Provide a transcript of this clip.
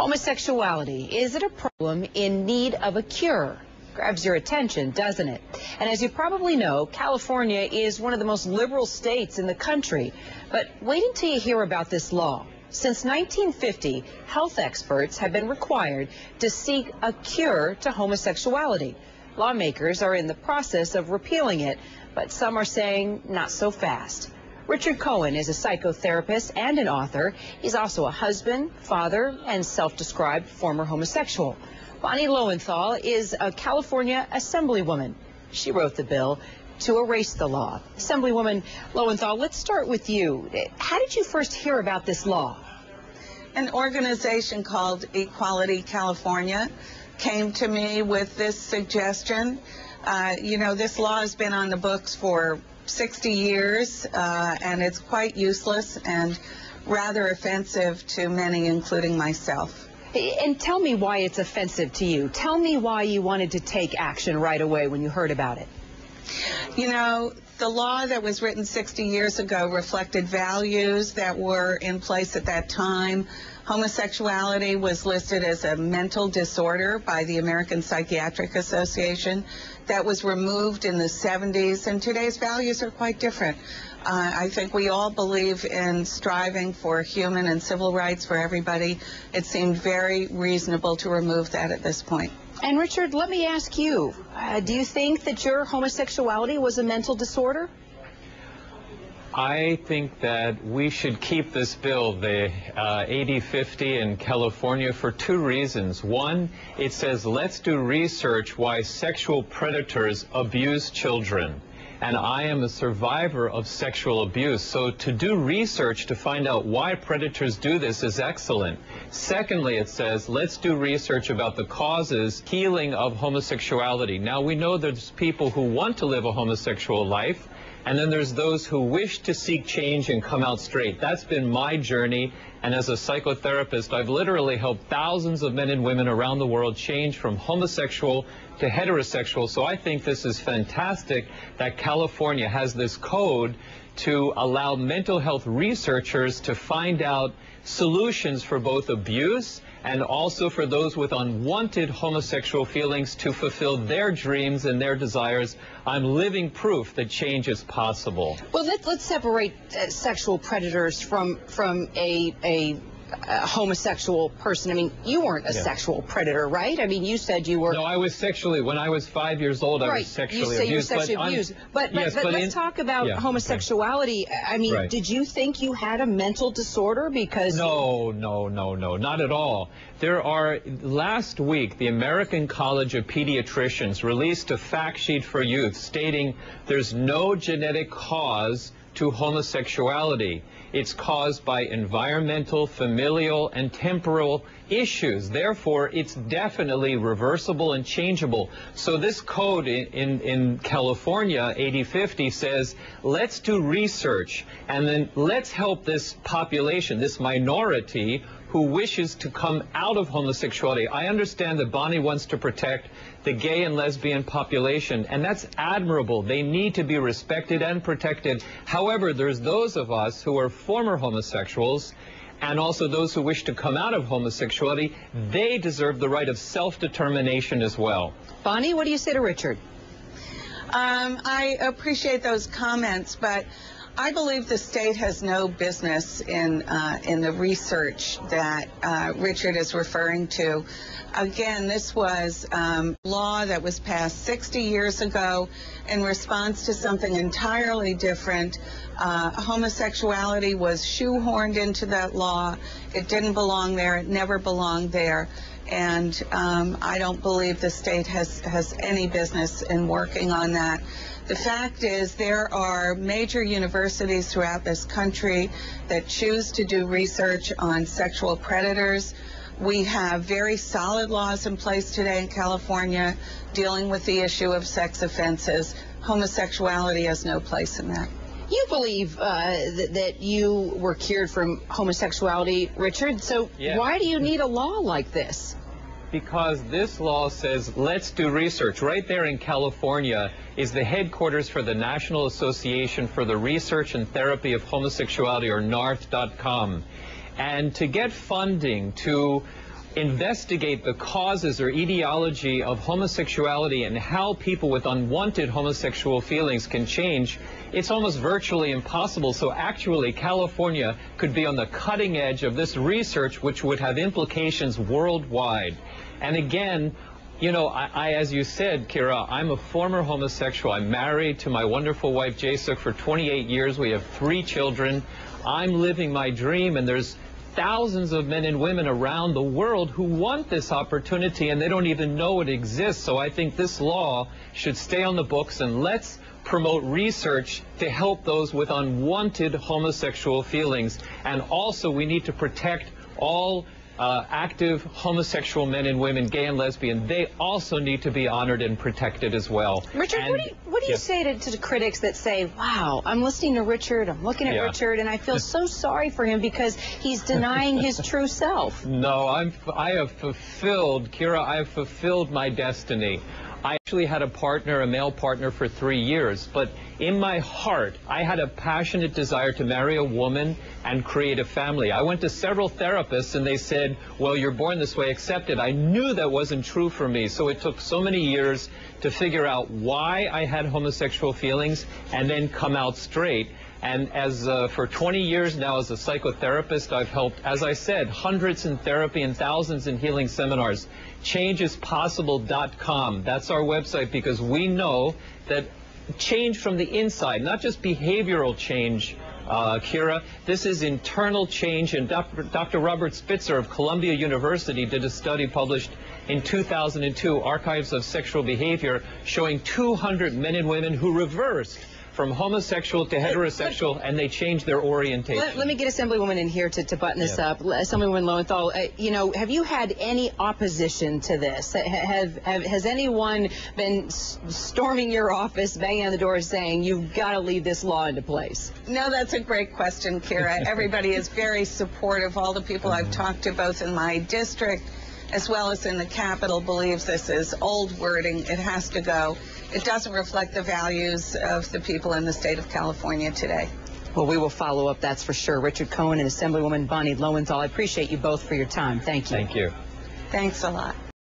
Homosexuality, is it a problem in need of a cure? Grabs your attention, doesn't it? And as you probably know, California is one of the most liberal states in the country. But wait until you hear about this law. Since 1950, health experts have been required to seek a cure to homosexuality. Lawmakers are in the process of repealing it, but some are saying not so fast. Richard Cohen is a psychotherapist and an author. He's also a husband, father, and self-described former homosexual. Bonnie Lowenthal is a California assemblywoman. She wrote the bill to erase the law. Assemblywoman Lowenthal, let's start with you. How did you first hear about this law? An organization called Equality California came to me with this suggestion. This law has been on the books for 60 years, and it's quite useless and rather offensive to many, including myself. And tell me why it's offensive to you. Tell me why you wanted to take action right away when you heard about it. You know, the law that was written 60 years ago reflected values that were in place at that time. Homosexuality was listed as a mental disorder by the American Psychiatric Association. That was removed in the 70s, and today's values are quite different. I think we all believe in striving for human and civil rights for everybody. It seemed very reasonable to remove that at this point. And Richard, let me ask you, do you think that your homosexuality was a mental disorder? I think that we should keep this bill, the AB 50 in California, for two reasons. One, it says let's do research why sexual predators abuse children. And I am a survivor of sexual abuse, so to do research to find out why predators do this is excellent. Secondly, it says let's do research about the causes, healing of homosexuality. Now, we know there's people who want to live a homosexual life, and then there's those who wish to seek change and come out straight. That's been my journey, and as a psychotherapist, I've literally helped thousands of men and women around the world change from homosexual to heterosexual. So I think this is fantastic that California has this code to allow mental health researchers to find out solutions for both abuse and also for those with unwanted homosexual feelings to fulfill their dreams and their desires. I'm living proof that change is possible. Well, let's separate sexual predators from a homosexual person. I mean, you weren't a sexual predator, right? I mean, you said you were. No, I was sexually, when I was 5 years old, I was sexually abused. You say you were sexually abused. But let's talk about homosexuality. Okay. I mean, did you think you had a mental disorder? Because No, not at all. Last week, the American College of Pediatricians released a fact sheet for youth stating there's no genetic cause to homosexuality. It's caused by environmental, familial, and temporal issues. Therefore, it's definitely reversible and changeable. So this code in California, 8050, says, let's do research, and then let's help this population, this minority, who wishes to come out of homosexuality. I understand that Bonnie wants to protect the gay and lesbian population, and that's admirable. They need to be respected and protected. However, there's those of us who are former homosexuals and also those who wish to come out of homosexuality. They deserve the right of self-determination as well. Bonnie, what do you say to Richard? I appreciate those comments, but I believe the state has no business in the research that Richard is referring to. Again, this was law that was passed 60 years ago in response to something entirely different. Homosexuality was shoehorned into that law. It didn't belong there. It never belonged there. And I don't believe the state has any business in working on that. The fact is there are major universities throughout this country that choose to do research on sexual predators. We have very solid laws in place today in California dealing with the issue of sex offenses. Homosexuality has no place in that. You believe that you were cured from homosexuality, Richard, so why do you need a law like this? Because this law says, let's do research. Right there in California is the headquarters for the National Association for the Research and Therapy of Homosexuality, or NARTH.com. And to get funding to investigate the causes or etiology of homosexuality and how people with unwanted homosexual feelings can change, it's almost virtually impossible. So actually, California could be on the cutting edge of this research, which would have implications worldwide. And again, you know, as you said, Kira, I'm a former homosexual. I'm married to my wonderful wife, Jasuk, for 28 years. We have 3 children. I'm living my dream, and there's thousands of men and women around the world who want this opportunity, and they don't even know it exists. So I think this law should stay on the books, and let's promote research to help those with unwanted homosexual feelings. And also, we need to protect all active homosexual men and women, gay and lesbian. They also need to be honored and protected as well. Richard, what do you say to the critics that say, wow, I'm listening to Richard, I'm looking at Richard, and I feel so sorry for him because he's denying his true self? No, I have fulfilled, Kira, I have fulfilled my destiny. I actually had a partner, a male partner, for 3 years, but in my heart, I had a passionate desire to marry a woman and create a family. I went to several therapists, and they said, well, you're born this way, accept it. I knew that wasn't true for me, so it took so many years to figure out why I had homosexual feelings and then come out straight. And as for 20 years now as a psychotherapist, I've helped, as I said, hundreds in therapy and thousands in healing seminars. ChangeIsPossible.com. That's our website, because we know that change from the inside, not just behavioral change, Kira, this is internal change. And Dr. Robert Spitzer of Columbia University did a study published in 2002, Archives of Sexual Behavior, showing 200 men and women who reversed from homosexual to heterosexual, and they changed their orientation. Let me get Assemblywoman in here to button this up. Assemblywoman Lowenthal, you know, have you had any opposition to this? Has anyone been storming your office, banging on the door, saying you've got to leave this law into place? No, that's a great question, Kira. Everybody is very supportive. All the people I've talked to, both in my district as well as in the Capitol, believes this is old wording. It has to go. It doesn't reflect the values of the people in the state of California today. Well, we will follow up, that's for sure. Richard Cohen and Assemblywoman Bonnie Lowenthal, I appreciate you both for your time. Thank you. Thank you. Thanks a lot.